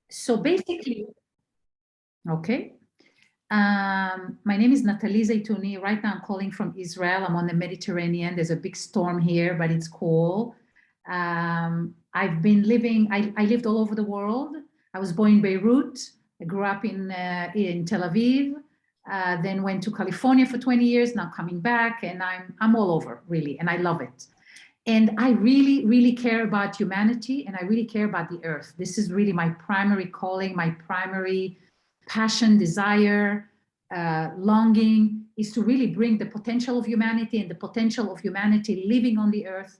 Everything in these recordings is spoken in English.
So basically, okay. My name is Natalie Zeituny. Right now I'm calling from Israel. I'm on the Mediterranean. There's a big storm here, but it's cool. I've been living, I lived all over the world. I was born in Beirut. I grew up in Tel Aviv, then went to California for 20 years, now coming back, and I'm all over, really, and I love it. And I really, really care about humanity, and I really care about the earth. This is really my primary calling, my primary passion, desire, longing, is to really bring the potential of humanity and the potential of humanity living on the earth,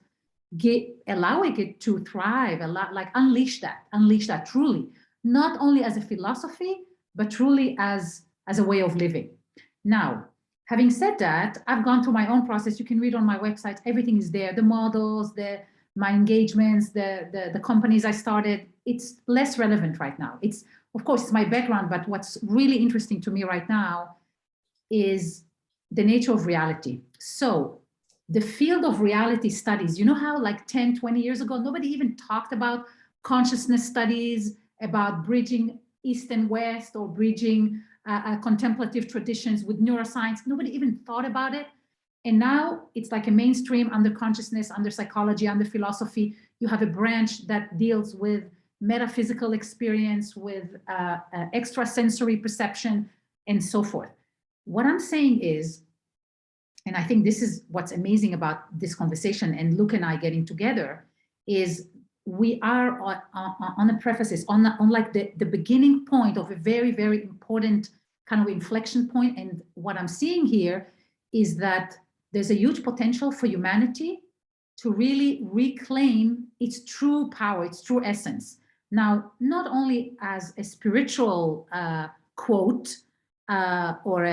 allowing it to thrive, like unleash that truly, not only as a philosophy, but truly as a way of living. Now, having said that, I've gone through my own process. You can read on my website, everything is there, the models, my engagements, the companies I started. It's less relevant right now. It's, of course, it's my background, but what's really interesting to me right now is the nature of reality. So the field of reality studies, you know how like 10, 20 years ago, nobody even talked about consciousness studies, about bridging East and West, or bridging contemplative traditions with neuroscience. Nobody even thought about it. And now it's like a mainstream under consciousness, under psychology, under philosophy. You have a branch that deals with metaphysical experience, with extrasensory perception, and so forth. What I'm saying is, and I think this is what's amazing about this conversation and Luke and I getting together, is we are on a prefaces, on like the beginning point of a very, very important kind of inflection point. And what I'm seeing here is that there's a huge potential for humanity to really reclaim its true power, its true essence. Now, not only as a spiritual quote, or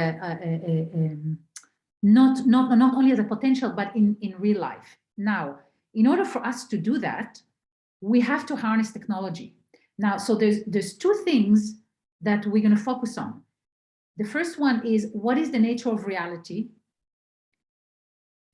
not only as a potential, but in real life. Now, in order for us to do that, we have to harness technology. Now, so there's two things that we're going to focus on. The first one is, what is the nature of reality?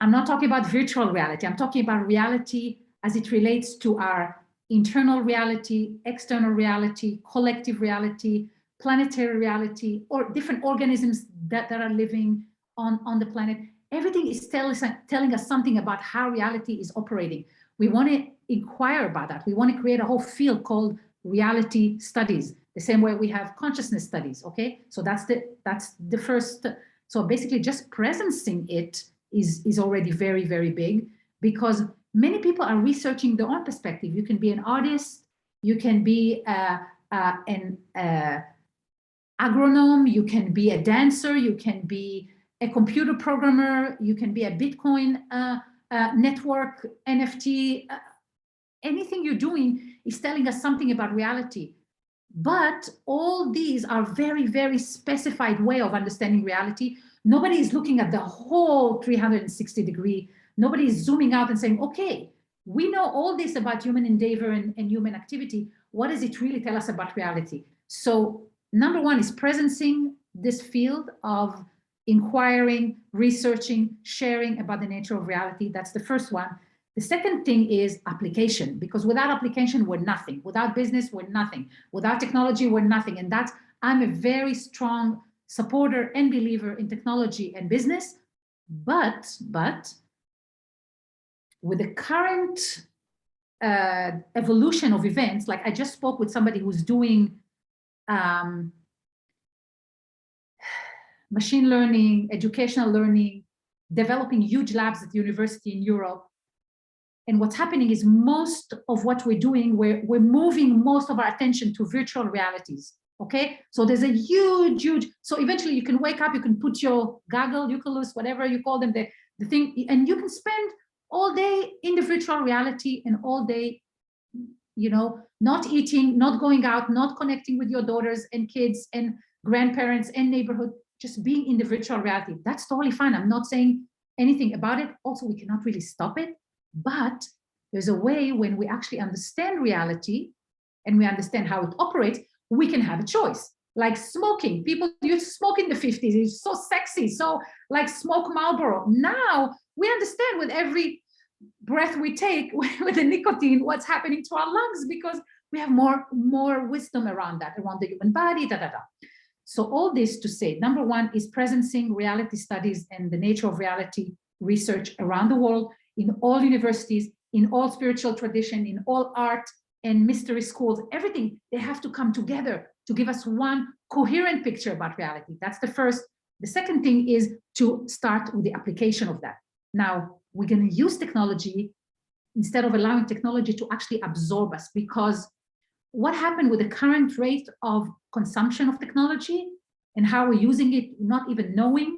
I'm not talking about virtual reality. I'm talking about reality as it relates to our internal reality, external reality, collective reality, planetary reality, or different organisms that are living on the planet. Everything is telling us something about how reality is operating. We want to inquire about that. We want to create a whole field called reality studies, the same way we have consciousness studies, okay? So that's the first. So basically just presencing it is already very, very big, because many people are researching their own perspective. You can be an artist, you can be an agronome, you can be a dancer, you can be a computer programmer, you can be a Bitcoin network, NFT, anything you're doing is telling us something about reality. But all these are very, very specified way of understanding reality. Nobody is looking at the whole 360-degree. Nobody is zooming out and saying, okay, we know all this about human endeavor and human activity. What does it really tell us about reality? So number one is presencing this field of inquiring, researching, sharing about the nature of reality. That's the first one. The second thing is application, because without application, we're nothing. Without business, we're nothing. Without technology, we're nothing. And that's, I'm a very strong supporter and believer in technology and business. But with the current evolution of events, like I just spoke with somebody who's doing machine learning, educational learning, developing huge labs at the university in Europe. And what's happening is most of what we're doing, we're moving most of our attention to virtual realities, okay? So there's a huge, so eventually you can wake up, you can put your goggle, Oculus, whatever you call them, the thing, and you can spend all day in the virtual reality and all day, you know, not eating, not going out, not connecting with your daughters and kids and grandparents and neighborhood, just being in the virtual reality. That's totally fine. I'm not saying anything about it. Also, we cannot really stop it. But there's a way when we actually understand reality and we understand how it operates, we can have a choice. Like smoking. People used to smoke in the 50s. It's so sexy. So like smoke Marlboro. Now we understand with every breath we take with the nicotine, what's happening to our lungs, because We have more wisdom around that, around the human body, da, da, da. So all this to say, number one is presencing reality studies and the nature of reality research around the world, in all universities, in all spiritual tradition, in all art and mystery schools, everything, they have to come together to give us one coherent picture about reality. That's the first. The second thing is to start with the application of that. Now, we're going to use technology instead of allowing technology to actually absorb us, because what happened with the current rate of consumption of technology and how we're using it, not even knowing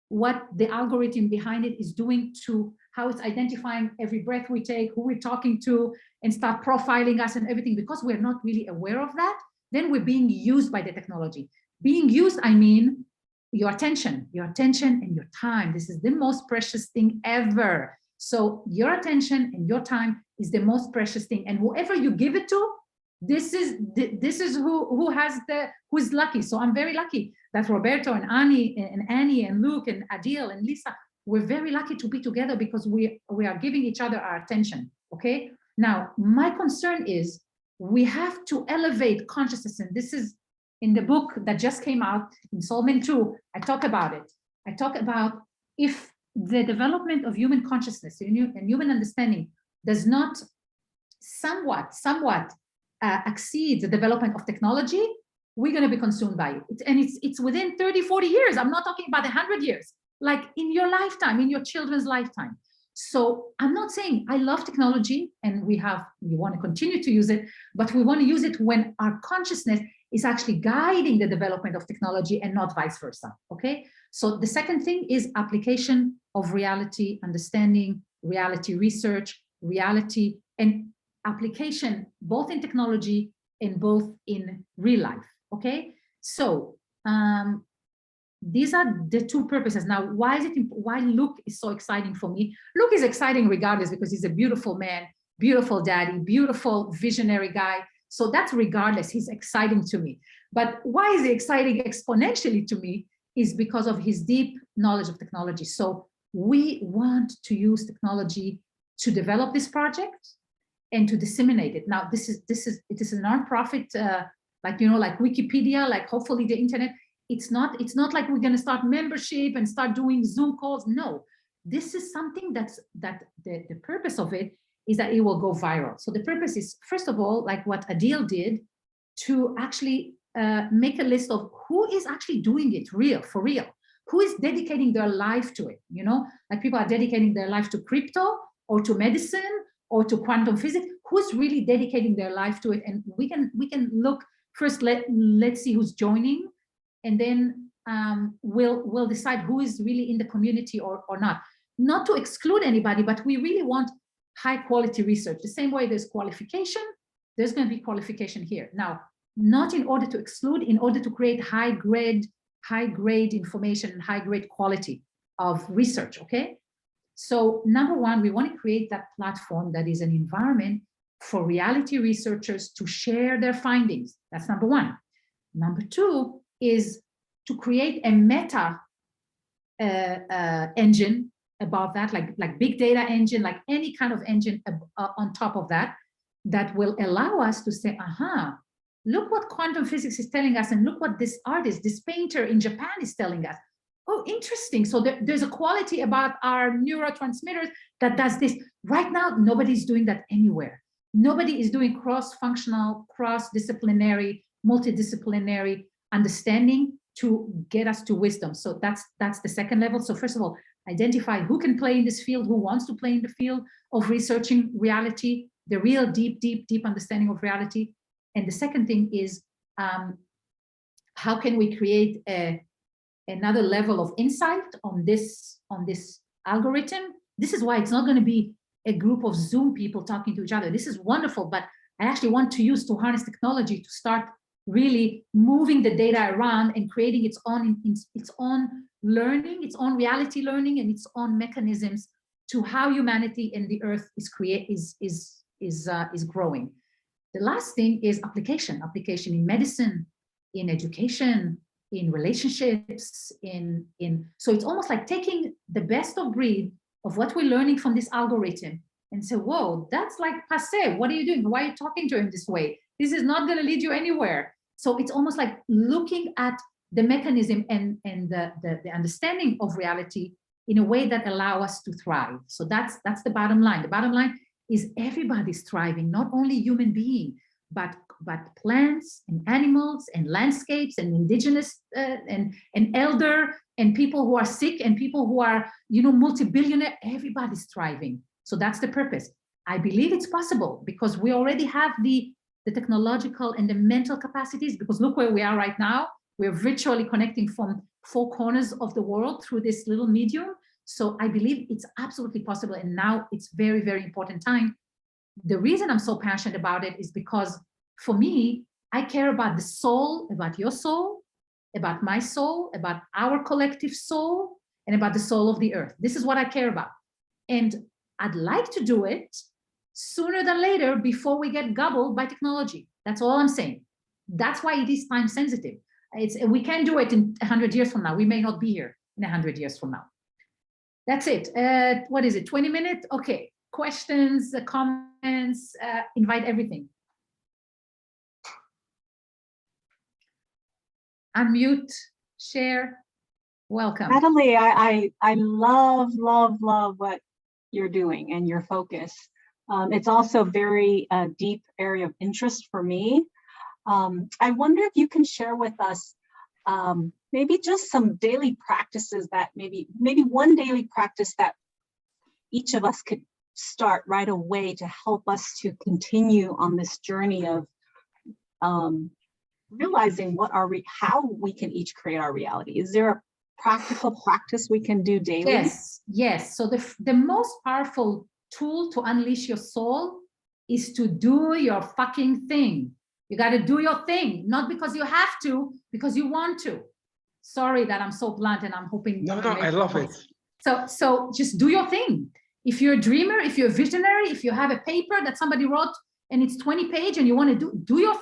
what the algorithm behind it is doing to how it's identifying every breath we take, who we're talking to, and start profiling us and everything, because we're not really aware of that, then we're being used by the technology. Being used, I mean, your attention and your time. This is the most precious thing ever. So your attention and your time is the most precious thing. And whoever you give it to, this is who's lucky. So I'm very lucky that Roberto and Annie and Luke and Adil and Lisa, we're very lucky to be together because we are giving each other our attention. Okay. Now, my concern is we have to elevate consciousness. And this is in the book that just came out, Installment 2, I talk about it. I talk about if the development of human consciousness and human understanding does not somewhat exceed the development of technology, we're going to be consumed by it. And it's within 30, 40 years. I'm not talking about 100 years, like in your lifetime, in your children's lifetime. So I'm not saying I love technology and we want to continue to use it, but we want to use it when our consciousness is actually guiding the development of technology and not vice versa, okay? So the second thing is application of reality, understanding, reality research, reality, and application both in technology and both in real life, okay? So these are the two purposes. Now, why Luke is so exciting for me? Luke is exciting regardless because he's a beautiful man, beautiful daddy, beautiful visionary guy. So that's regardless, he's exciting to me. But why is he exciting exponentially to me is because of his deep knowledge of technology. So we want to use technology to develop this project and to disseminate it. Now, this is a nonprofit, like Wikipedia, like hopefully the internet. It's not like we're going to start membership and start doing Zoom calls. No, this is something that the purpose of it is that it will go viral. So the purpose is, first of all, like what Adil did, to actually make a list of who is actually doing it for real, who is dedicating their life to it. Like people are dedicating their life to crypto or to medicine or to quantum physics. Who's really dedicating their life to it? And we can look first. Let's see who's joining, and then we'll decide who is really in the community or not. Not to exclude anybody, but we really want high quality research. The same way there's qualification, there's going to be qualification here. Now, not in order to exclude, in order to create high grade information and high grade quality of research, okay? So number one, we want to create that platform that is an environment for reality researchers to share their findings. That's number one. Number two is to create a meta engine about that, like big data engine, like any kind of engine on top of that will allow us to say, aha, look what quantum physics is telling us, and look what this artist, this painter in Japan is telling us. Oh, interesting. So there's a quality about our neurotransmitters that does this. Right now, nobody's doing that anywhere. Nobody is doing cross-functional, cross-disciplinary, multidisciplinary understanding to get us to wisdom. So that's the second level. So first of all, identify who can play in this field, who wants to play in the field of researching reality, the real deep understanding of reality. And the second thing is, how can we create another level of insight on this algorithm? This is why it's not going to be a group of Zoom people talking to each other. This is wonderful, but I actually want to use to harness technology to start really moving the data around and creating its own learning, its own reality learning, and its own mechanisms to how humanity and the earth is growing. The last thing is application in medicine, in education, in relationships, so it's almost like taking the best of breed of what we're learning from this algorithm and say, whoa, that's like passe. What are you doing? Why are you talking to him this way? This is not going to lead you anywhere. So it's almost like looking at the mechanism and the understanding of reality in a way that allow us to thrive. So that's the bottom line. The bottom line is everybody's thriving, not only human being, but plants and animals and landscapes and indigenous and elder and people who are sick and people who are, multi-billionaire. Everybody's thriving. So that's the purpose. I believe it's possible because we already have the technological and the mental capacities, because look where we are right now. We're virtually connecting from 4 corners of the world through this little medium. So I believe it's absolutely possible. And now it's very, very important time. The reason I'm so passionate about it is because for me, I care about the soul, about your soul, about my soul, about our collective soul, and about the soul of the earth. This is what I care about. And I'd like to do it sooner than later before we get gobbled by technology. That's all I'm saying. That's why it is time sensitive. We can't do it in 100 years from now. We may not be here in 100 years from now. That's it. What is it, 20 minutes? Okay, questions, comments, invite everything. Unmute, share, welcome. Natalie, I love what you're doing and your focus. It's also a very deep area of interest for me. I wonder if you can share with us maybe just some daily practices that maybe one daily practice that each of us could start right away to help us to continue on this journey of realizing how we can each create our reality. Is there a practical practice we can do daily? Yes. So the most powerful tool to unleash your soul is to do your fucking thing. You got to do your thing, not because you have to, because you want to. Sorry that I'm so blunt, and I'm hoping. No, I love it. So just do your thing. If you're a dreamer, if you're a visionary, if you have a paper that somebody wrote and it's 20 pages and you want to do your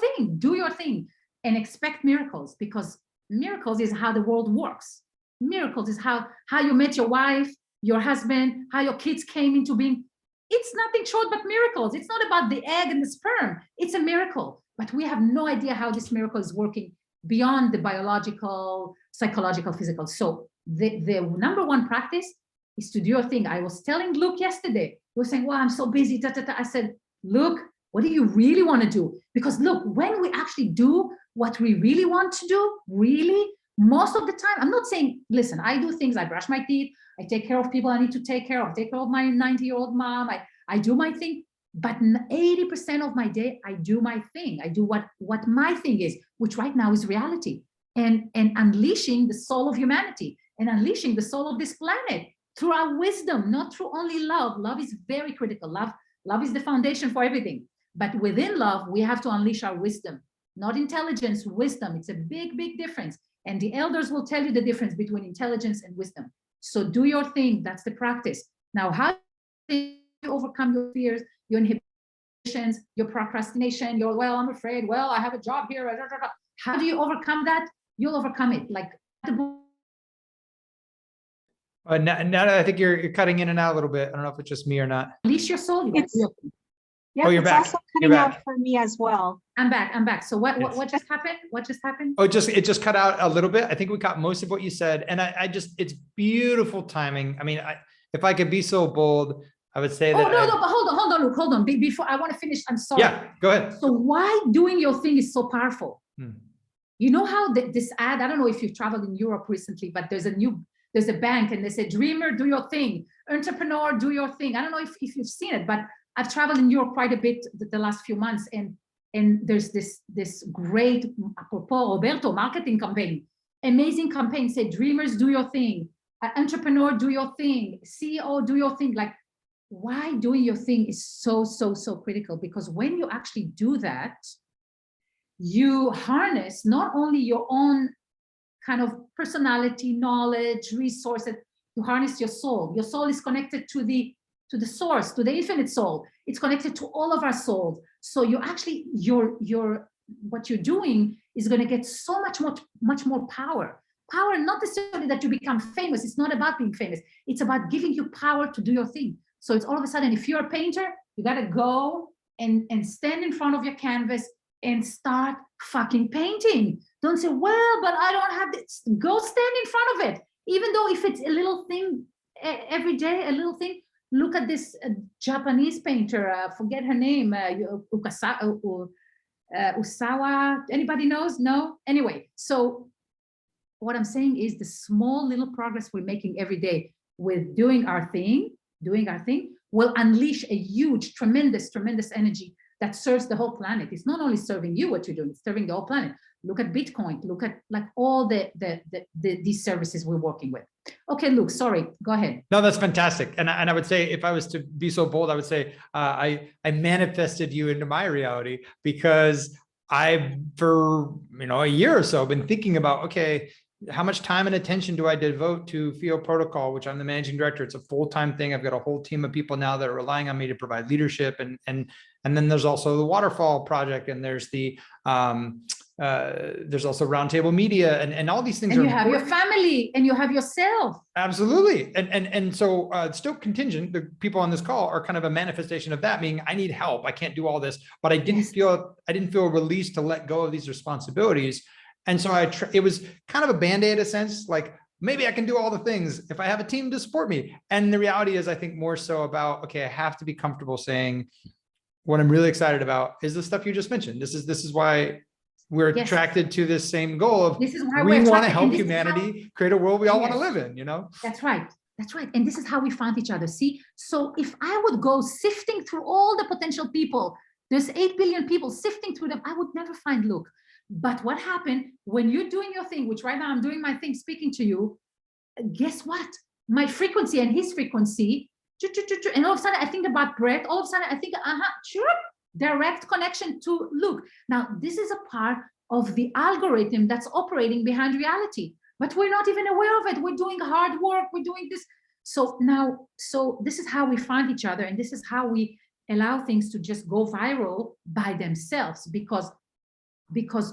thing, and expect miracles, because miracles is how the world works. Miracles is how you met your wife, your husband, how your kids came into being. It's nothing short but miracles. It's not about the egg and the sperm. It's a miracle. But we have no idea how this miracle is working beyond the biological, psychological, physical. So the number one practice is to do your thing. I was telling Luke yesterday, he was saying, well, I'm so busy. I said, Luke, what do you really want to do? Because look, when we actually do what we really want to do, really, most of the time, I'm not saying, listen, I do things, I brush my teeth, I take care of people I need to take care of my 90-year-old mom, I do my thing, but 80% of my day, I do my thing. I do what my thing is, which right now is reality, and unleashing the soul of humanity and unleashing the soul of this planet through our wisdom, not through only love. Love is very critical. Love is the foundation for everything. But within love, we have to unleash our wisdom, not intelligence, wisdom. It's a big, big difference. And the elders will tell you the difference between intelligence and wisdom. So do your thing. That's the practice. Now, how do you overcome your fears, your inhibitions, your procrastination, well, I'm afraid, well, I have a job here. How do you overcome that? You'll overcome it. Like Now I think you're cutting in and out a little bit. I don't know if it's just me or not. unleash your soul. Yeah, you're back. Also cutting out for me as well. I'm back. So what just happened? What just happened? Oh, it just cut out a little bit. I think we got most of what you said. And it's beautiful timing. I mean, if I could be so bold, I would say that. But hold on, Luke, hold on. Before I want to finish, I'm sorry. Yeah, go ahead. So why doing your thing is so powerful? You know how this ad, I don't know if you've traveled in Europe recently, but there's a bank and they say, dreamer, do your thing. Entrepreneur, do your thing. I don't know if you've seen it, but I've traveled in Europe quite a bit the last few months, and there's this great, apropos Roberto, marketing campaign, amazing campaign, say dreamers, do your thing, entrepreneur, do your thing, CEO, do your thing. Like, why doing your thing is so critical, because when you actually do that, you harness not only your own kind of personality, knowledge, resources, you harness your soul. Your soul is connected to the source, to the infinite soul. It's connected to all of our souls. So you actually, what you're doing is going to get so much more power. Power, not necessarily that you become famous. It's not about being famous. It's about giving you power to do your thing. So it's all of a sudden, if you're a painter, you got to go and stand in front of your canvas and start fucking painting. Don't say, well, but I don't have this. Go stand in front of it. Even though if it's a little thing every day, a little thing. Look at this Japanese painter, forget her name, Usawa, anybody knows? No? Anyway, so what I'm saying is the small little progress we're making every day with doing our thing will unleash a huge, tremendous energy that serves the whole planet. It's not only serving you what you're doing, it's serving the whole planet. Look at Bitcoin, look at like all these services we're working with. Okay, Luke, sorry, go ahead. No, that's fantastic. And I would say, if I was to be so bold, I would say I manifested you into my reality, because I've, for a year or so, been thinking about, okay, how much time and attention do I devote to Field Protocol, which I'm the managing director. It's a full-time thing. I've got a whole team of people now that are relying on me to provide leadership. And then there's also the Waterfall project, and there's the there's also Roundtable Media, and all these things. And you have your family, and you have yourself. Absolutely. And so Stoked Contingent, the people on this call, are kind of a manifestation of that, meaning I need help. I can't do all this, but I didn't feel released to let go of these responsibilities. And so it was kind of a Band-Aid, in a sense, like maybe I can do all the things if I have a team to support me. And the reality is, I think more so about, okay, I have to be comfortable saying what I'm really excited about is the stuff you just mentioned. This is why we're attracted to this same goal of, this is why we want to help humanity create a world we all want to live in, That's right. That's right. And this is how we found each other. See, so if I would go sifting through all the potential people, there's 8 billion people, sifting through them, I would never find Luke. But what happened when you're doing your thing, which right now I'm doing my thing, speaking to you, guess what? My frequency and his frequency, and all of a sudden I think about Brett, all of a sudden I think, direct connection to Luke. Now, this is a part of the algorithm that's operating behind reality, but we're not even aware of it. We're doing hard work, we're doing this. So this is how we find each other, and this is how we allow things to just go viral by themselves, because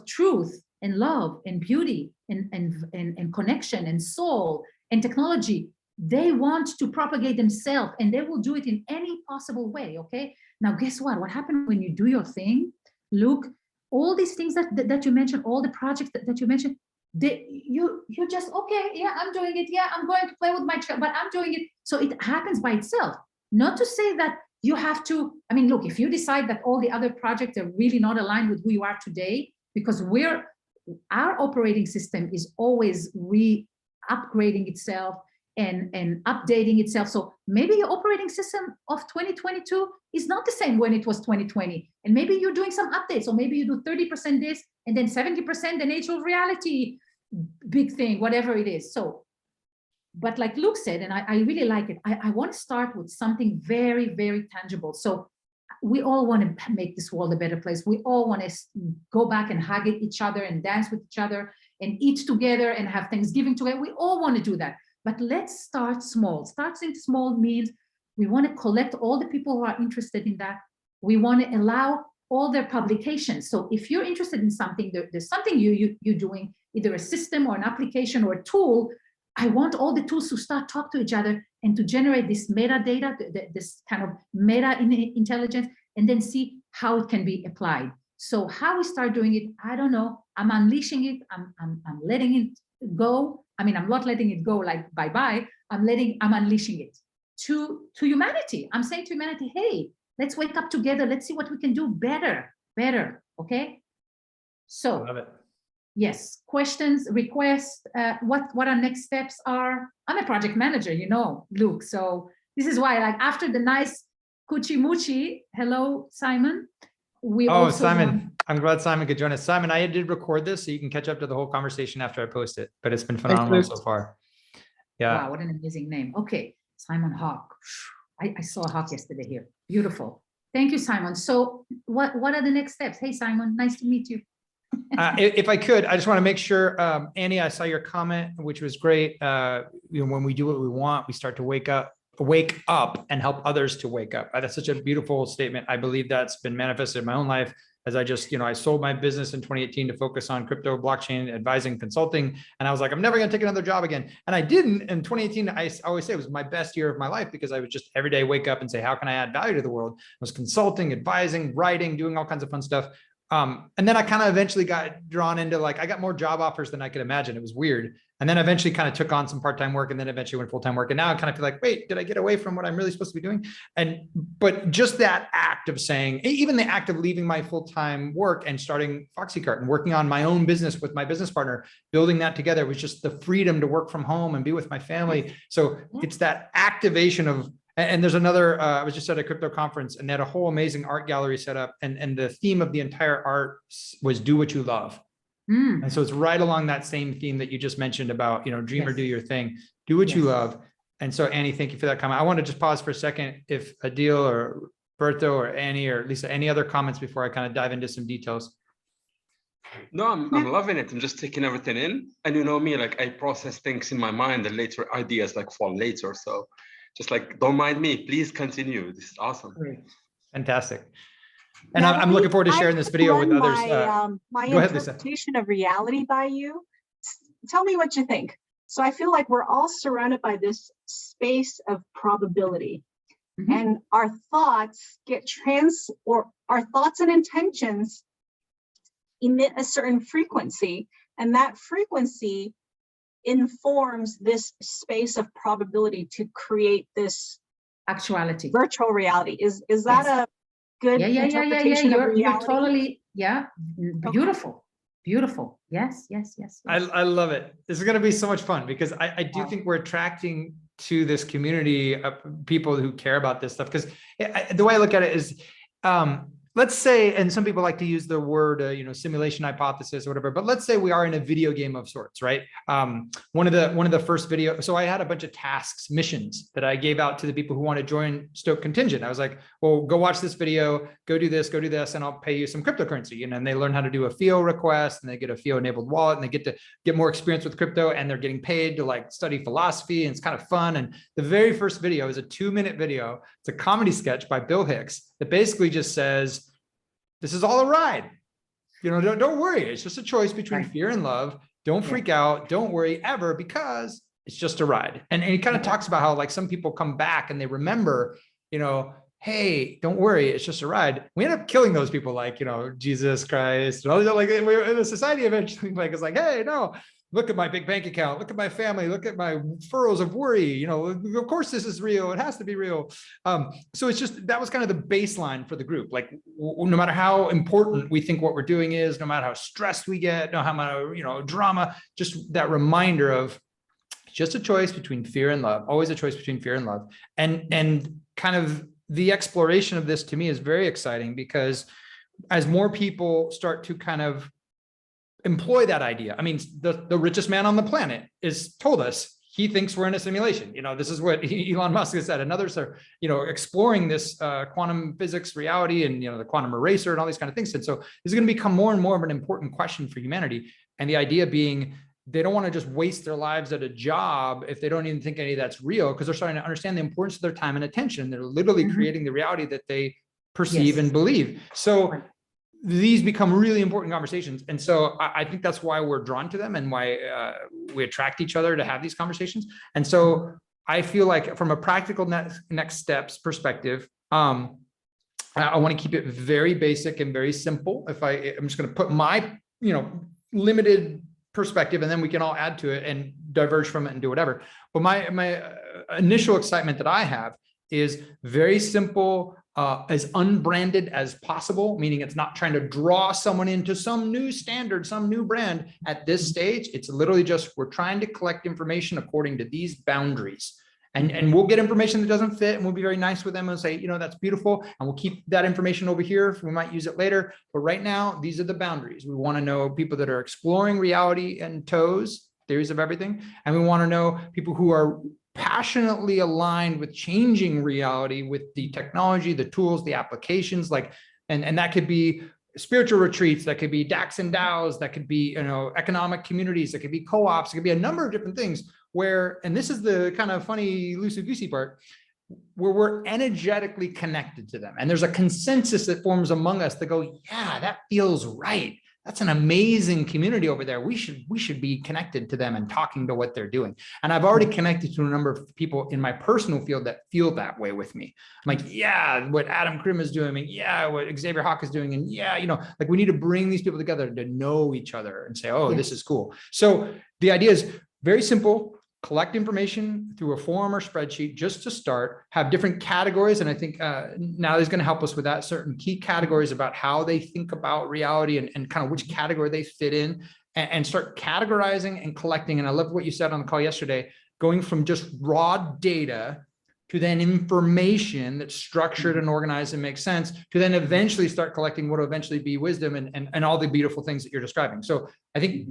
truth and love and beauty and connection and soul and technology, they want to propagate themselves, and they will do it in any possible way. Okay, now guess what happened when you do your thing, Luke? All these things that you mentioned, all the projects that you mentioned, you just, okay, yeah, I'm doing it, yeah, I'm going to play with my child, but I'm doing it. So it happens by itself. Not to say that you have to, look, if you decide that all the other projects are really not aligned with who you are today, because our operating system is always upgrading itself and updating itself. So maybe your operating system of 2022 is not the same when it was 2020. And maybe you're doing some updates, or maybe you do 30% this and then 70% the nature of reality, big thing, whatever it is. So, but like Luke said, and I really like it, I want to start with something very, very tangible. So we all want to make this world a better place. We all want to go back and hug each other and dance with each other and eat together and have Thanksgiving together. We all want to do that. But let's start small. Starting small means we want to collect all the people who are interested in that. We want to allow all their publications. So if you're interested in something, there's something you're doing, either a system or an application or a tool, I want all the tools to start talk to each other and to generate this metadata, this kind of meta intelligence, and then see how it can be applied. So how we start doing it, I don't know. I'm unleashing it. I'm letting it go. I'm not letting it go like bye-bye. I'm unleashing it to humanity. I'm saying to humanity, hey, let's wake up together. Let's see what we can do better. Okay. So, love it. Yes, questions, requests, what our next steps are. I'm a project manager, Luke. So this is why, like, after the nice Kuchi Muchi, hello, Simon. Simon, I'm glad Simon could join us. Simon, I did record this, so you can catch up to the whole conversation after I post it, but it's been phenomenal so far. Yeah. Wow, what an amazing name. Okay, Simon Hawk. I saw a hawk yesterday here. Beautiful. Thank you, Simon. So what are the next steps? Hey, Simon, nice to meet you. If I could, I just want to make sure, Annie, I saw your comment, which was great. When we do what we want, we start to wake up and help others to wake up. That's such a beautiful statement. I believe that's been manifested in my own life as I just, I sold my business in 2018 to focus on crypto, blockchain, advising, consulting. And I was like, I'm never going to take another job again. And I didn't. In 2018, I always say it was my best year of my life, because I would just every day wake up and say, how can I add value to the world? I was consulting, advising, writing, doing all kinds of fun stuff. And then I kind of eventually got drawn into like, I got more job offers than I could imagine. It was weird. And then eventually kind of took on some part-time work, and then eventually went full-time work. And now I kind of feel like, wait, did I get away from what I'm really supposed to be doing? But just that act of saying, even the act of leaving my full-time work and starting FoxyCart and working on my own business with my business partner, building that together was just the freedom to work from home and be with my family. So it's that activation of, and there's another, I was just at a crypto conference, and they had a whole amazing art gallery set up. And the theme of the entire art was do what you love. And so it's right along that same theme that you just mentioned about, dream or do your thing, do what you love. And so Annie, thank you for that comment. I want to just pause for a second. If Adil or Berto or Annie or Lisa, any other comments before I kind of dive into some details? No, I'm loving it. I'm just taking everything in. And you know me, like I process things in my mind, and later ideas like fall later. So just like, don't mind me, please continue. This is awesome. Great. Fantastic. And I'm looking forward to sharing this video with others. My go ahead, Lisa. interpretation of reality by you. Tell me what you think. So I feel like we're all surrounded by this space of probability, and our thoughts our thoughts and intentions emit a certain frequency, and that frequency informs this space of probability to create this Actuality. virtual reality. Is that a good interpretation of reality? You're totally, beautiful. Beautiful. Yes. I love it. This is going to be so much fun, because I do think we're attracting to this community of people who care about this stuff. Because the way I look at it is, let's say, and some people like to use the word, simulation hypothesis or whatever, but let's say we are in a video game of sorts, right? One of the first video, so I had a bunch of tasks, missions that I gave out to the people who want to join Stoked Contingent. I was like, well, go watch this video, go do this, and I'll pay you some cryptocurrency. And they learn how to do a FIO request, and they get a FIO enabled wallet, and they get to get more experience with crypto, and they're getting paid to like study philosophy, and it's kind of fun. And the very first video is a 2-minute video. It's a comedy sketch by Bill Hicks that basically just says, this is all a ride. Don't worry. It's just a choice between fear and love. Don't freak out. Don't worry ever, because it's just a ride. And he kind of talks about how like some people come back and they remember, hey, don't worry, it's just a ride. We end up killing those people, like, Jesus Christ. And all, like in the society eventually, like, it's like, hey, no, look at my big bank account, look at my family, look at my furrows of worry. Of course this is real. It has to be real. So it's just, that was kind of the baseline for the group. Like, no matter how important we think what we're doing is, no matter how stressed we get, no matter how much, drama, just that reminder of just a choice between fear and love, always a choice between fear and love. And kind of the exploration of this to me is very exciting, because as more people start to kind of employ that idea. I mean, the richest man on the planet is told us he thinks we're in a simulation. This is what Elon Musk has said, and others are, exploring this quantum physics reality, and, the quantum eraser and all these kind of things. And so this is going to become more and more of an important question for humanity. And the idea being, they don't want to just waste their lives at a job if they don't even think any of that's real, because they're starting to understand the importance of their time and attention. They're literally creating the reality that they perceive and believe. So these become really important conversations. And so I think that's why we're drawn to them, and why we attract each other to have these conversations. And so I feel like from a practical next steps perspective, I want to keep it very basic and very simple. I'm just going to put my, limited perspective, and then we can all add to it and diverge from it and do whatever. But my initial excitement that I have is very simple, as unbranded as possible, meaning it's not trying to draw someone into some new standard, some new brand. At this stage, it's literally just, we're trying to collect information according to these boundaries. And we'll get information that doesn't fit, and we'll be very nice with them and say, that's beautiful, and we'll keep that information over here. We might use it later. But right now, these are the boundaries. We want to know people that are exploring reality and theories of everything. And we want to know people who are passionately aligned with changing reality with the technology, the tools, the applications, and that could be spiritual retreats, that could be DACs and DAOs, that could be, economic communities, that could be co-ops, it could be a number of different things where, and this is the kind of funny loosey-goosey part, where we're energetically connected to them. And there's a consensus that forms among us that go, yeah, that feels right. that's an amazing community over there. We should be connected to them and talking to what they're doing. And I've already connected to a number of people in my personal field that feel that way with me. I'm like, yeah, what Adam Krim is doing, and yeah, what Xavier Hawk is doing, and yeah, like we need to bring these people together to know each other and say, oh, this is cool. So the idea is very simple. Collect information through a form or spreadsheet just to start, have different categories. And I think Natalie's going to help us with that, certain key categories about how they think about reality and kind of which category they fit in, and start categorizing and collecting. And I love what you said on the call yesterday, going from just raw data to then information that's structured and organized and makes sense, to then eventually start collecting what will eventually be wisdom and all the beautiful things that you're describing. So I think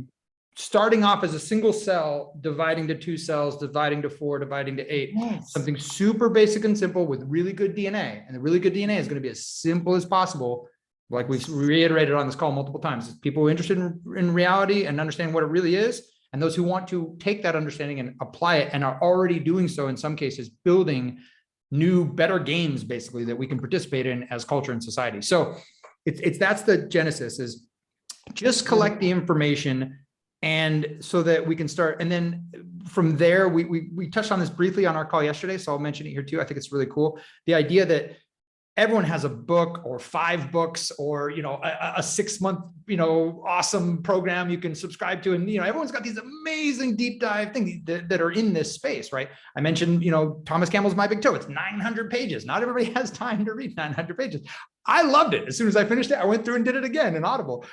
starting off as a single cell, dividing to 2 cells, dividing to 4, dividing to 8, something super basic and simple with really good DNA. And the really good DNA is going to be as simple as possible. Like we've reiterated on this call multiple times, people interested in reality and understand what it really is, and those who want to take that understanding and apply it and are already doing so in some cases, building new, better games basically that we can participate in as culture and society. So that's the genesis, is just collect the information, and so that we can start. And then from there, we touched on this briefly on our call yesterday, so I'll mention it here too. I think it's really cool. The idea that everyone has a book or 5 books or, a 6-month, awesome program you can subscribe to. And, everyone's got these amazing deep dive things that are in this space, right? I mentioned, Thomas Campbell's My Big Toe. It's 900 pages. Not everybody has time to read 900 pages. I loved it. As soon as I finished it, I went through and did it again in Audible.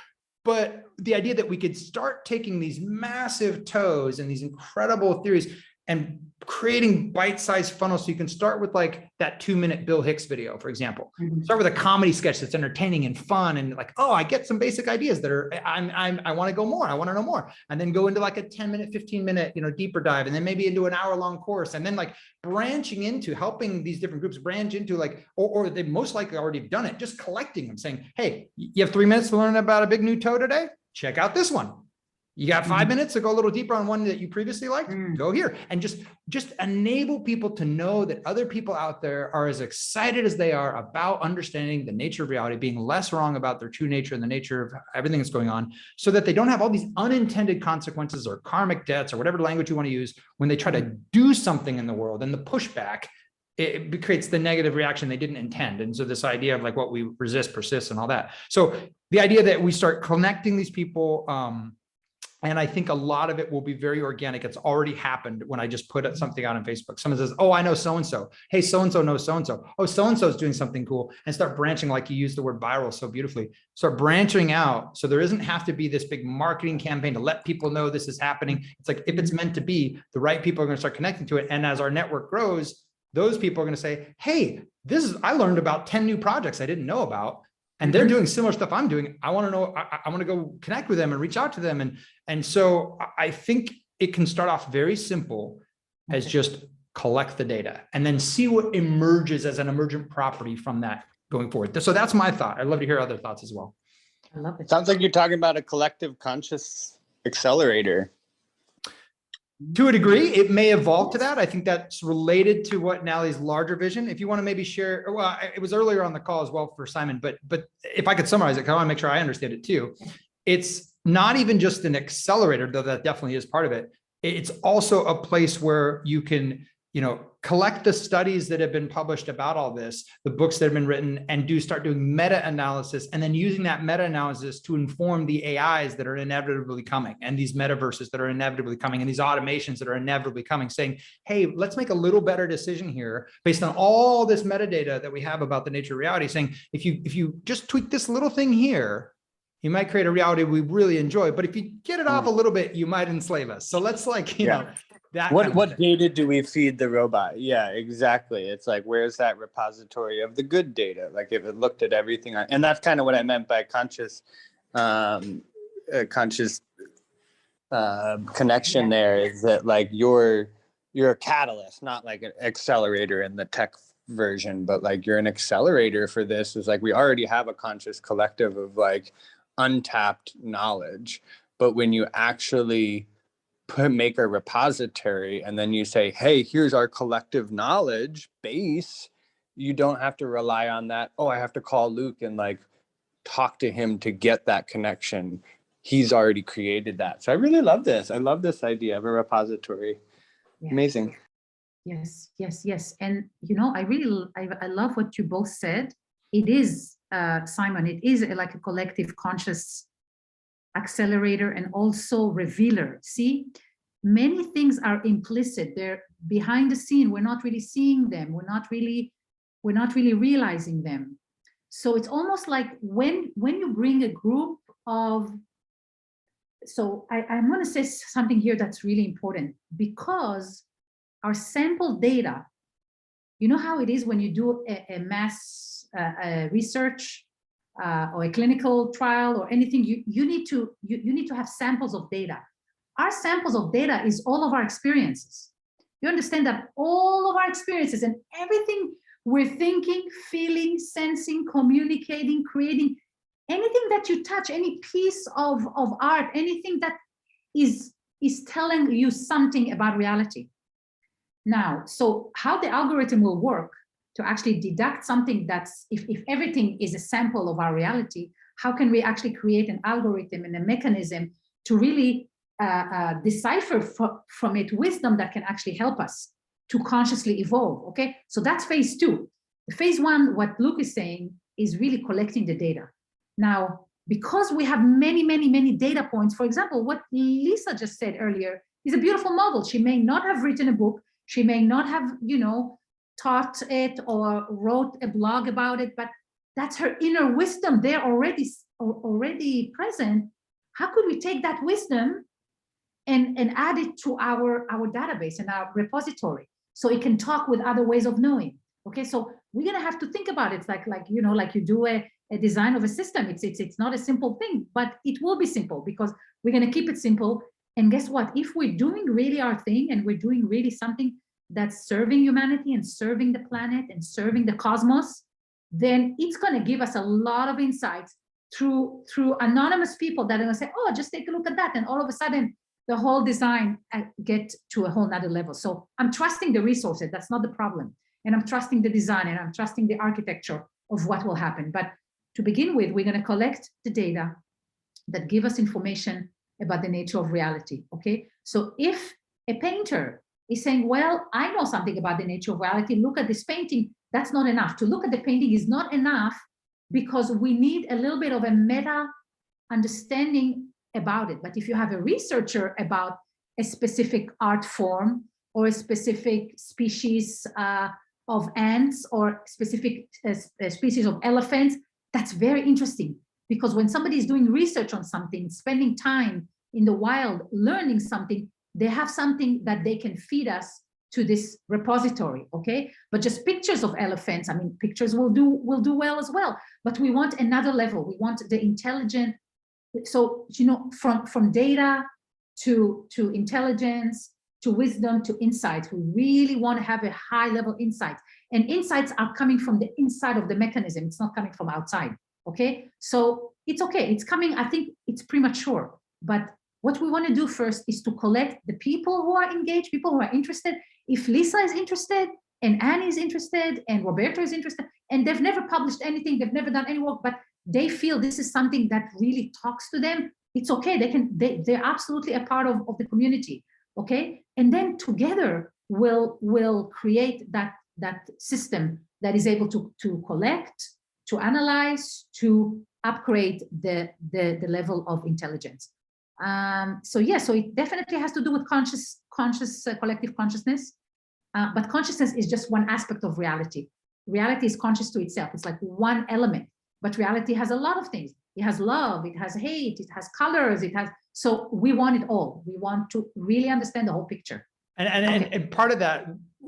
But the idea that we could start taking these massive toes and these incredible theories and creating bite-sized funnels, so you can start with like that 2-minute Bill Hicks video, for example. Start with a comedy sketch that's entertaining and fun, and like, oh, I get some basic ideas that are, I want to go more, I want to know more, and then go into like a 10-minute, 15-minute, deeper dive, and then maybe into an hour-long course, and then like branching into helping these different groups branch into like, or they most likely already done it, just collecting them, saying, hey, you have 3 minutes to learn about a big new toe today? Check out this one. You got 5 minutes to go a little deeper on one that you previously liked? Go here. And just enable people to know that other people out there are as excited as they are about understanding the nature of reality, being less wrong about their true nature and the nature of everything that's going on, so that they don't have all these unintended consequences or karmic debts or whatever language you want to use when they try to do something in the world. And the pushback, it creates the negative reaction they didn't intend. And so this idea of like what we resist persists and all that. So the idea that we start connecting these people, and I think a lot of it will be very organic. It's already happened when I just put something out on Facebook. Someone says, oh, I know so-and-so. Hey, so-and-so knows so-and-so. Oh, so-and-so is doing something cool. And start branching, like you used the word viral so beautifully. Start branching out. So there doesn't have to be this big marketing campaign to let people know this is happening. It's like, if it's meant to be, the right people are going to start connecting to it. And as our network grows, those people are going to say, hey, I learned about 10 new projects I didn't know about. And they're doing similar stuff I'm doing. I want to know, I want to go connect with them and reach out to them. And so I think it can start off very simple as just collect the data and then see what emerges as an emergent property from that going forward. So that's my thought. I'd love to hear other thoughts as well. I love it. Sounds like you're talking about a collective conscious accelerator. To a degree, it may evolve to that. I think that's related to what Natalie's larger vision. If you want to maybe share, well, it was earlier on the call as well for Simon, but if I could summarize it, because I want to make sure I understand it too. It's not even just an accelerator, though that definitely is part of it. It's also a place where you can, collect the studies that have been published about all this, the books that have been written, and start doing meta-analysis, and then using that meta-analysis to inform the AIs that are inevitably coming, and these metaverses that are inevitably coming, and these automations that are inevitably coming, saying, hey, let's make a little better decision here based on all this metadata that we have about the nature of reality, saying, if you just tweak this little thing here, you might create a reality we really enjoy, but if you get it off a little bit, you might enslave us. So let's that. What data do we feed the robot? Yeah, exactly. It's like, where's that repository of the good data? Like if it looked at everything, and that's kind of what I meant by conscious connection there, is that like you're a catalyst, not like an accelerator in the tech version, but like you're an accelerator for this. Is like we already have a conscious collective of like untapped knowledge, but when you actually make a repository and then you say, hey, here's our collective knowledge base, you don't have to rely on that. Oh, I have to call Luke and like talk to him to get that connection. He's already created that. So I really love this. I love this idea of a repository. Yeah. Amazing. Yes, yes, yes. And, you know, I love what you both said. It is, Simon, it is like a collective conscious accelerator and also revealer. See, many things are implicit. They're behind the scene. We're not really seeing them. We're not really realizing them. So it's almost like when you bring a group of, so I'm going to say something here that's really important, because our sample data, you know how it is when you do a mass research or a clinical trial or anything, you need to have samples of data. Our samples of data is all of our experiences. You understand that all of our experiences and everything we're thinking, feeling, sensing, communicating, creating, anything that you touch, any piece of art, anything that is telling you something about reality. Now, so how the algorithm will work to actually deduct something that's, if everything is a sample of our reality, how can we actually create an algorithm and a mechanism to really decipher from it wisdom that can actually help us to consciously evolve, okay? So that's phase 2. Phase 1, what Luke is saying, is really collecting the data. Now, because we have many, many, many data points, for example, what Lisa just said earlier is a beautiful model. She may not have written a book, she may not have, you know, taught it or wrote a blog about it, but that's her inner wisdom there already present. How could we take that wisdom and add it to our database and our repository so it can talk with other ways of knowing? Okay, so we're gonna have to think about it like you know, like you do a design of a system. It's not a simple thing, but it will be simple because we're gonna keep it simple. And guess what? If we're doing really our thing and we're doing really something that's serving humanity and serving the planet and serving the cosmos, then it's going to give us a lot of insights through anonymous people that are going to say, oh, just take a look at that. And all of a sudden, the whole design get to a whole nother level. So I'm trusting the resources. That's not the problem. And I'm trusting the design and I'm trusting the architecture of what will happen. But to begin with, we're going to collect the data that give us information about the nature of reality, okay? So if a painter is saying, well, I know something about the nature of reality, look at this painting, that's not enough. To look at the painting is not enough because we need a little bit of a meta understanding about it. But if you have a researcher about a specific art form or a specific species of ants or specific species of elephants, that's very interesting. Because when somebody is doing research on something, spending time in the wild, learning something, they have something that they can feed us to this repository, okay? But just pictures of elephants, I mean, pictures will do well as well. But we want another level. We want the intelligent. So, you know, from data to intelligence, to wisdom, to insights, we really want to have a high level insight. And insights are coming from the inside of the mechanism. It's not coming from outside. Okay, so it's okay. It's coming. I think it's premature. But what we want to do first is to collect the people who are engaged, people who are interested. If Lisa is interested, and Annie is interested, and Roberto is interested, and they've never published anything, they've never done any work, but they feel this is something that really talks to them, it's okay. They're absolutely a part of the community. Okay, and then together we'll create that system that is able to collect, to analyze, to upgrade the level of intelligence. So yeah, so it definitely has to do with conscious collective consciousness, but consciousness is just one aspect of reality. Reality is conscious to itself. It's like one element, but reality has a lot of things. It has love, it has hate, it has colors, it has, so we want it all. We want to really understand the whole picture. And part of that,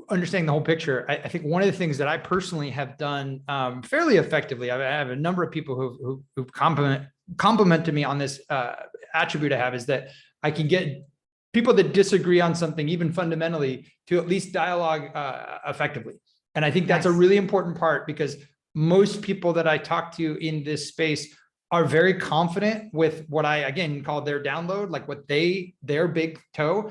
understanding the whole picture, I think one of the things that I personally have done fairly effectively, I have a number of people who've complimented me on this attribute I have, is that I can get people that disagree on something, even fundamentally, to at least dialogue effectively. And I think that's a really important part, because most people that I talk to in this space are very confident with what I, again, call their download, like what their big toe.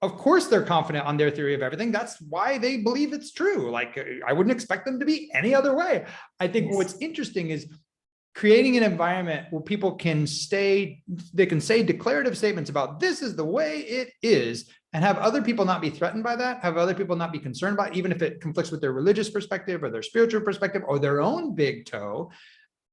Of course, they're confident on their theory of everything. That's why they believe it's true. Like, I wouldn't expect them to be any other way. I think what's interesting is creating an environment where people can say declarative statements about this is the way it is, and have other people not be threatened by that, have other people not be concerned by it, even if it conflicts with their religious perspective or their spiritual perspective or their own big toe.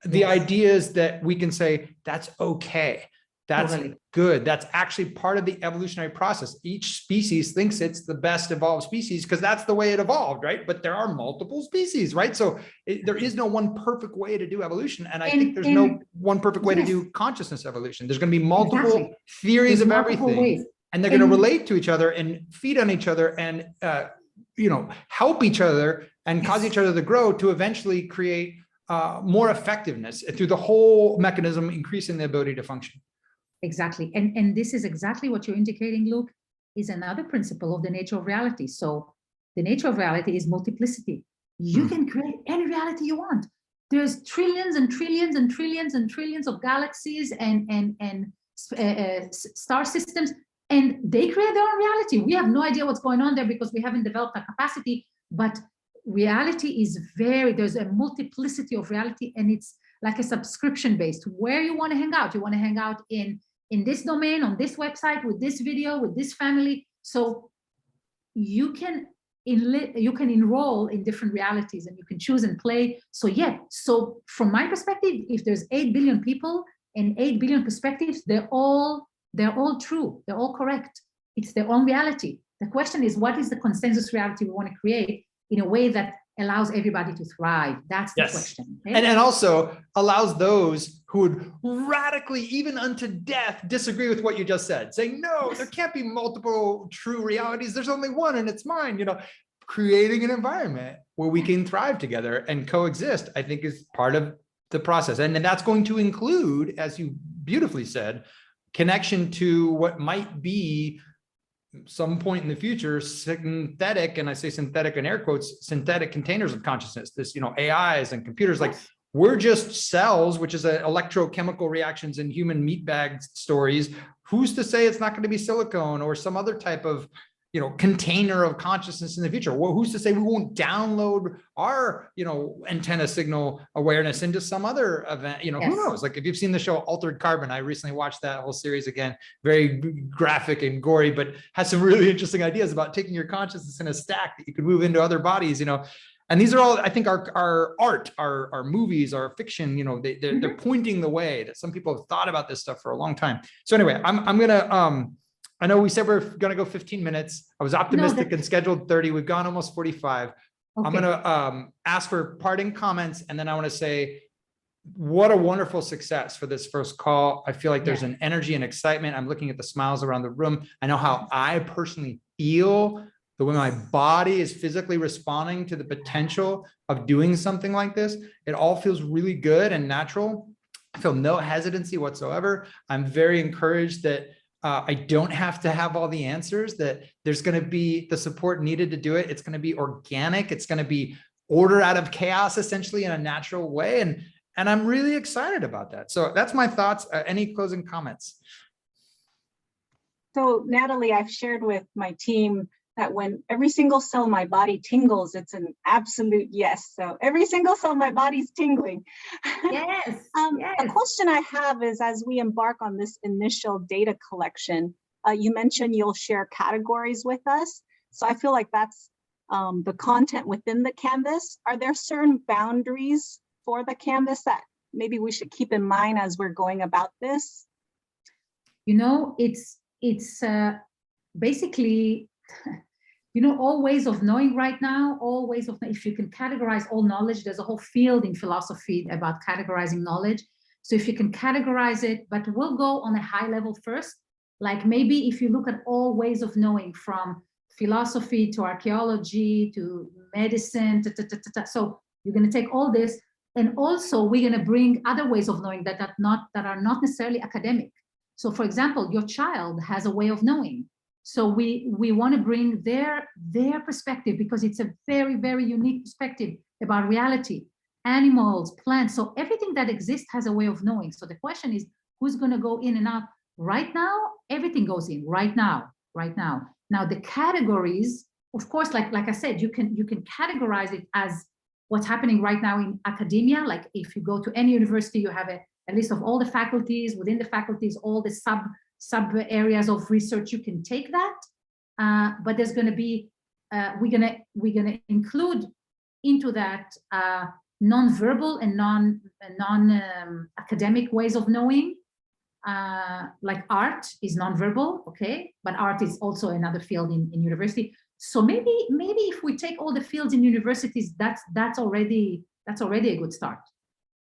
The idea is that we can say, that's okay. That's good. That's actually part of the evolutionary process. Each species thinks it's the best evolved species because that's the way it evolved, right? But there are multiple species, right? So there is no one perfect way to do evolution. And I think there's no one perfect way to do consciousness evolution. There's going to be multiple theories of everything, and they're going to relate to each other and feed on each other and, help each other and cause each other to grow to eventually create more effectiveness through the whole mechanism, increasing the ability to function. Exactly. And this is exactly what you're indicating, Luke, is another principle of the nature of reality. So the nature of reality is multiplicity. You can create any reality you want. There's trillions and trillions and trillions and trillions of galaxies and star systems, and they create their own reality. We have no idea what's going on there because we haven't developed that capacity, but reality is there's a multiplicity of reality, and it's like a subscription based where you want to hang out. You want to hang out in this domain, on this website, with this video, with this family. So you can enroll in different realities and you can choose and play. So so from my perspective, if there's 8 billion people and 8 billion perspectives, they're all true, they're all correct. It's their own reality. The question is, what is the consensus reality we want to create in a way that allows everybody to thrive? That's the question. Okay? And also allows those who would radically, even unto death, disagree with what you just said, saying, no, there can't be multiple true realities. There's only one and it's mine. Creating an environment where we can thrive together and coexist, I think, is part of the process. And that's going to include, as you beautifully said, connection to what might be some point in the future, synthetic, and I say synthetic in air quotes, synthetic containers of consciousness, this, AIs and computers, like we're just cells, which is electrochemical reactions in human meat bag stories. Who's to say it's not going to be silicone or some other type of, container of consciousness in the future? Well, who's to say we won't download our, antenna signal awareness into some other event? Who knows? Like if you've seen the show Altered Carbon, I recently watched that whole series again, very graphic and gory, but has some really interesting ideas about taking your consciousness in a stack that you could move into other bodies, And these are all, I think, our art, our movies, our fiction, they're pointing the way that some people have thought about this stuff for a long time. So anyway, I'm gonna, I know we said we're going to go 15 minutes. I was optimistic and scheduled 30. We've gone almost 45. Okay. I'm going to ask for parting comments. And then I want to say, what a wonderful success for this first call. I feel like there's an energy and excitement. I'm looking at the smiles around the room. I know how I personally feel, the way my body is physically responding to the potential of doing something like this. It all feels really good and natural. I feel no hesitancy whatsoever. I'm very encouraged that I don't have to have all the answers, that there's going to be the support needed to do it. It's going to be organic. It's going to be order out of chaos, essentially, in a natural way. And I'm really excited about that. So that's my thoughts. Any closing comments? So Natalie, I've shared with my team that when every single cell in my body tingles, it's an absolute yes. So every single cell in my body's tingling. Yes. A question I have is, as we embark on this initial data collection, you mentioned you'll share categories with us. So I feel like that's the content within the canvas. Are there certain boundaries for the canvas that maybe we should keep in mind as we're going about this? It's basically, all ways of knowing right now, if you can categorize all knowledge, there's a whole field in philosophy about categorizing knowledge. So if you can categorize it, but we'll go on a high level first, like maybe if you look at all ways of knowing, from philosophy to archaeology to medicine, so you're going to take all this, and also we're going to bring other ways of knowing that are not necessarily academic. So for example, your child has a way of knowing. So we want to bring their perspective, because it's a very, very unique perspective about reality, animals, plants. So everything that exists has a way of knowing. So the question is, who's going to go in and out? Right now, everything goes in right now. Now the categories, of course, like I said, you can categorize it as what's happening right now in academia. Like if you go to any university, you have a list of all the faculties, within the faculties, all the sub areas of research. You can take that, but there's going to be we're gonna include into that non-verbal and non-academic ways of knowing. Like art is non-verbal, okay, but art is also another field in university. So maybe if we take all the fields in universities, that's already a good start.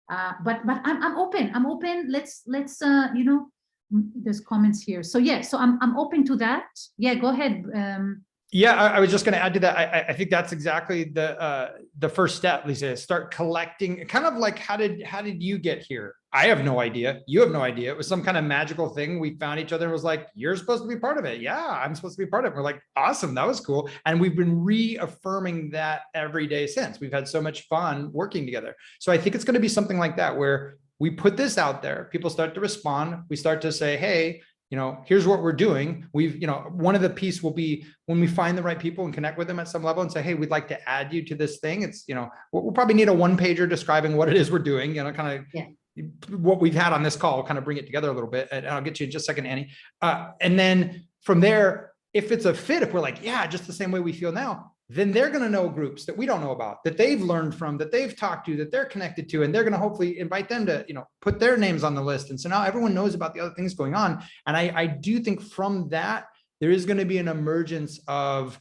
But I'm open. Let's you know, there's comments here. So yeah, so I'm open to that. Yeah, go ahead. Yeah, I was just going to add to that. I think that's exactly the first step, Lisa. Start collecting. Kind of like how did you get here? I have no idea. You have no idea. It was some kind of magical thing. We found each other and was like, "You're supposed to be part of it." Yeah, I'm supposed to be part of it. We're like, "Awesome, that was cool." And we've been reaffirming that every day since. We've had so much fun working together. So I think it's going to be something like that, where we put this out there. People start to respond. We start to say, "Hey, you know, here's what we're doing." We've, you know, one of the piece will be when we find the right people and connect with them at some level and say, "Hey, we'd like to add you to this thing." It's, you know, we'll probably need a one-pager describing what it is we're doing, you know, kind of what we've had on this call, kind of bring it together a little bit. And I'll get you in just a second, Annie. And then from there, if it's a fit, if we're like, yeah, just the same way we feel now, then they're going to know groups that we don't know about, that they've learned from, that they've talked to, that they're connected to, and they're going to hopefully invite them to, you know, put their names on the list. And so now everyone knows about the other things going on. And I do think from that, there is going to be an emergence of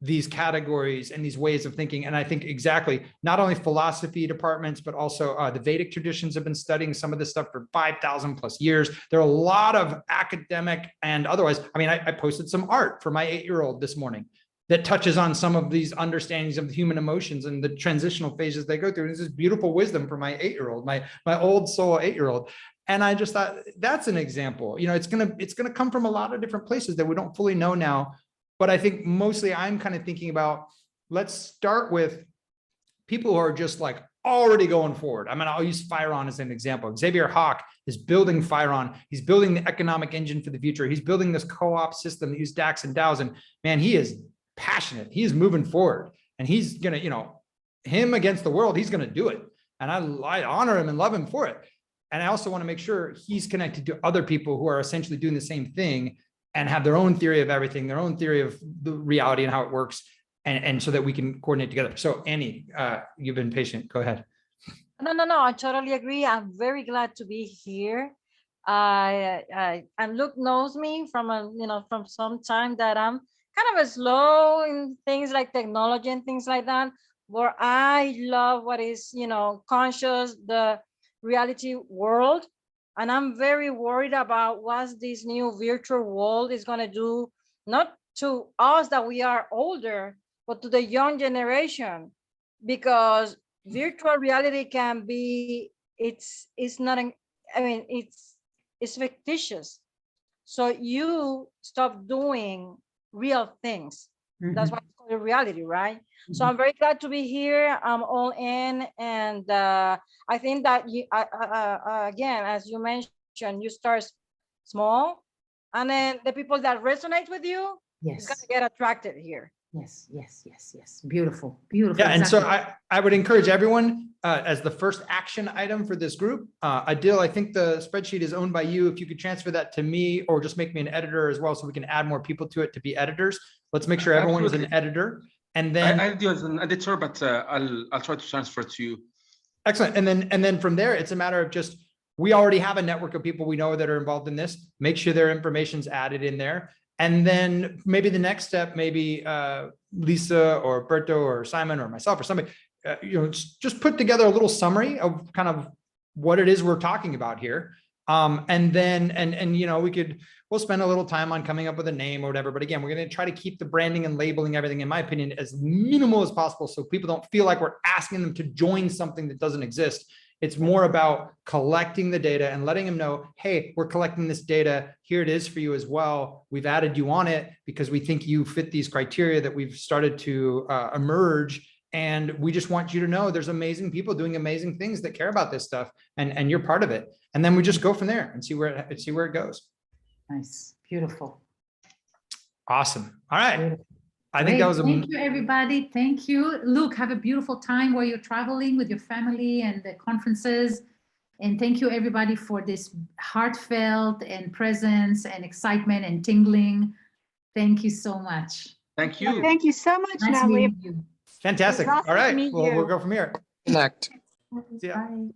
these categories and these ways of thinking. And I think exactly, not only philosophy departments, but also the Vedic traditions have been studying some of this stuff for 5,000 plus years. There are a lot of academic and otherwise. I mean, I posted some art for my 8-year-old this morning that touches on some of these understandings of the human emotions and the transitional phases they go through. And this is beautiful wisdom for my 8-year-old, my old soul 8-year-old. And I just thought that's an example. You know, it's gonna come from a lot of different places that we don't fully know now. But I think mostly I'm kind of thinking about, let's start with people who are just like already going forward. I mean, I'll use Firon as an example. Xavier Hawk is building Firon. He's building the economic engine for the future. He's building this co-op system, use DAX and DAOs. And man, he is passionate. He is moving forward, and he's going to, you know, him against the world, he's going to do it. And I honor him and love him for it. And I also want to make sure he's connected to other people who are essentially doing the same thing and have their own theory of everything, their own theory of the reality and how it works. And so that we can coordinate together. So Annie, you've been patient. Go ahead. No, I totally agree. I'm very glad to be here. And Luke knows me from from some time that I'm kind of slow in things like technology and things like that, where I love what is, you know, conscious, the reality world. And I'm very worried about what this new virtual world is going to do, not to us that we are older, but to the young generation, because virtual reality can be, it's not, I mean, it's fictitious. So you stop doing real things. That's why it's called reality, right? So I'm very glad to be here. I'm all in, and I think that you, again, as you mentioned, you start small, and then the people that resonate with you, yes, gonna get attracted here. Yes. Beautiful. Yeah, exactly. and so I would encourage everyone as the first action item for this group. Adil, I think the spreadsheet is owned by you. If you could transfer that to me, or just make me an editor as well, so we can add more people to it to be editors. Let's make sure everyone is an editor. And then I'll do as an editor, but I'll try to transfer to you. Excellent. And then from there, it's a matter of just, we already have a network of people we know that are involved in this. Make sure their information's added in there. And then maybe the next step, maybe Lisa or Berto or Simon or myself or somebody, just put together a little summary of kind of what it is we're talking about here. And then, you know, we'll spend a little time on coming up with a name or whatever. But again, we're going to try to keep the branding and labeling everything, in my opinion, as minimal as possible, so people don't feel like we're asking them to join something that doesn't exist. It's more about collecting the data and letting them know, hey, we're collecting this data. Here it is for you as well. We've added you on it because we think you fit these criteria that we've started to emerge. And we just want you to know there's amazing people doing amazing things that care about this stuff, and you're part of it. And then we just go from there and see where it goes. Nice. Beautiful. Awesome. All right. I think that was Thank you, everybody. Thank you. Luke, have a beautiful time where you're traveling with your family and the conferences. And thank you, everybody, for this heartfelt and presence and excitement and tingling. Thank you so much. Thank you. Thank you so much, Nice Natalie. meeting you. fantastic. It was awesome All to right, meet we'll you. go from here. Connect. See ya. Bye.